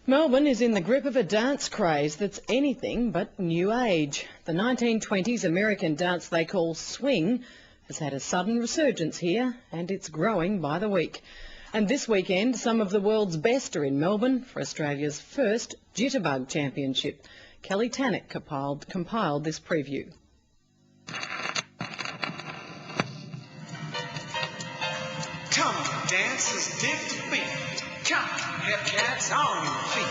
Melbourne is in the grip of a dance craze that's anything but new age. The 1920s American dance they call swing has had a sudden resurgence here, and it's growing by the week. And this weekend, some of the world's best are in Melbourne for Australia's first Jitterbug Championship. Kelly Tannock compiled this preview. Come on, dancers, dig the beat. Come on, hepcats on your feet.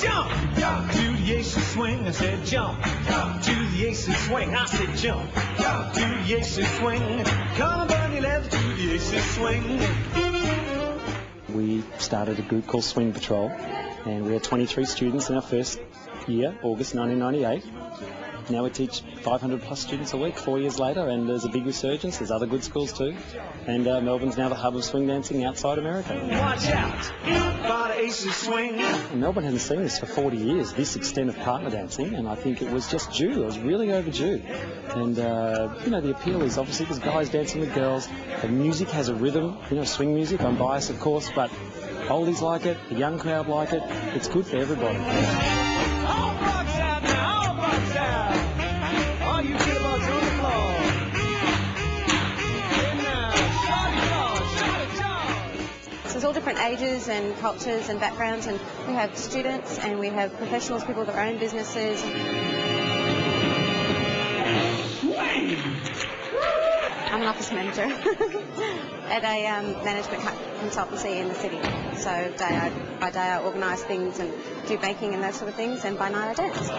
Jump, jump to the AC swing. I said jump, jump to the AC swing. I said jump, jump to the AC swing. Come on, bunny, let's do the AC swing. We started a group called Swing Patrol, and we had 23 students in our first year, August 1998. Now we teach 500 plus students a week 4 years later, and there's a big resurgence. There's other good schools too, and Melbourne's now the hub of swing dancing outside America. Watch out, by the AC swing. Melbourne hasn't seen this for 40 years, this extent of partner dancing, and I think it was just due. It was really overdue. And you know, the appeal is obviously there's guys dancing with girls. The music has a rhythm, you know, swing music. I'm biased, of course, but oldies like it, the young crowd like it. It's good for everybody. There's all different ages and cultures and backgrounds, and we have students and we have professionals, people with their own businesses. I'm an office manager at a management consultancy in the city. So day by day I organise things and do banking and those sort of things, and by night I dance.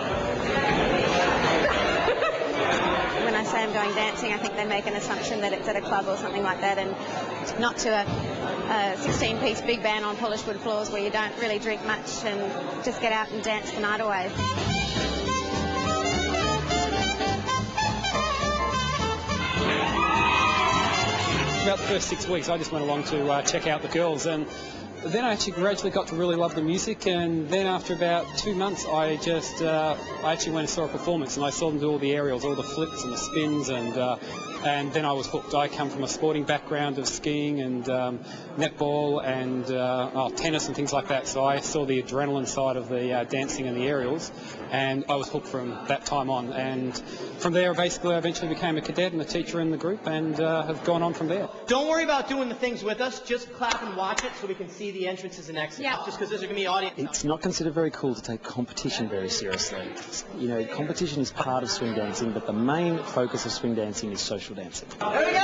When I say I'm going dancing, I think they make an assumption that it's at a club or something like that, and not to a 16-piece big band on polished wood floors where you don't really drink much and just get out and dance the night away. About the first 6 weeks I just went along to check out the girls, and then I actually gradually got to really love the music, and then after about 2 months I actually went and saw a performance, and I saw them do all the aerials, all the flips and the spins, and then I was hooked. I come from a sporting background of skiing and netball and tennis and things like that, so I saw the adrenaline side of the dancing and the aerials, and I was hooked from that time on. And from there, basically, I eventually became a cadet and a teacher in the group, and have gone on from there. Don't worry about doing the things with us. Just clap and watch it so we can see the entrances and exits. Yeah. Just because there's going to be audience. It's not considered very cool to take competition very seriously. You know, competition is part of swing dancing, but the main focus of swing dancing is social dancing. There we go!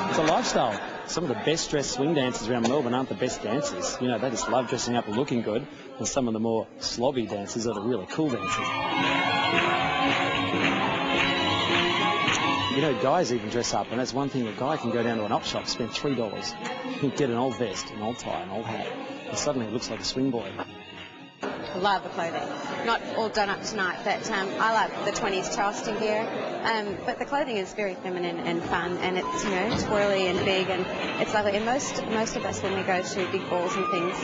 It's a lifestyle. Some of the best dressed swing dancers around Melbourne aren't the best dancers. You know, they just love dressing up and looking good, and some of the more slobby dancers are the really cool dancers. You know, guys even dress up, and that's one thing. A guy can go down to an op shop, spend $3, get an old vest, an old tie, an old hat, and suddenly it looks like a swing boy. I love the clothing. Not all done up tonight, but I like the 20s Charleston gear. But the clothing is very feminine and fun, and it's, you know, twirly and big, and it's lovely. And most of us, when we go to big balls and things,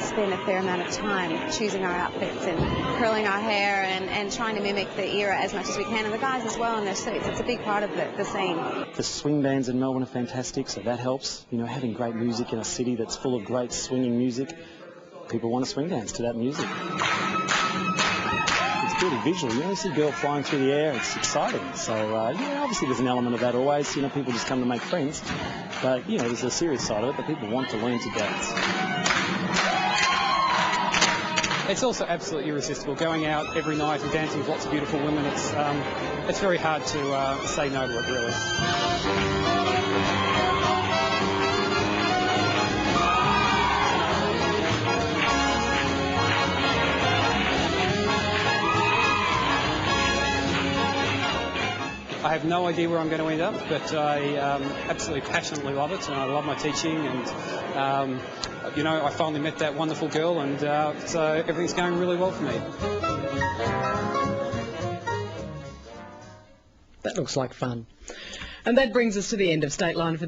spend a fair amount of time choosing our outfits and curling our hair and trying to mimic the era as much as we can. And the guys as well in their suits. It's a big part of the scene. The swing bands in Melbourne are fantastic, so that helps. You know, having great music in a city that's full of great swinging music. People want to swing dance to that music. It's pretty visual. You know, you see a girl flying through the air, it's exciting. So, yeah, obviously there's an element of that always. You know, people just come to make friends. But, you know, there's a serious side of it that people want to learn to dance. It's also absolutely irresistible. Going out every night and dancing with lots of beautiful women, it's very hard to say no to it, really. I have no idea where I'm going to end up, but I absolutely passionately love it, and I love my teaching, and you know, I finally met that wonderful girl, and so everything's going really well for me. That looks like fun. And that brings us to the end of Stateline for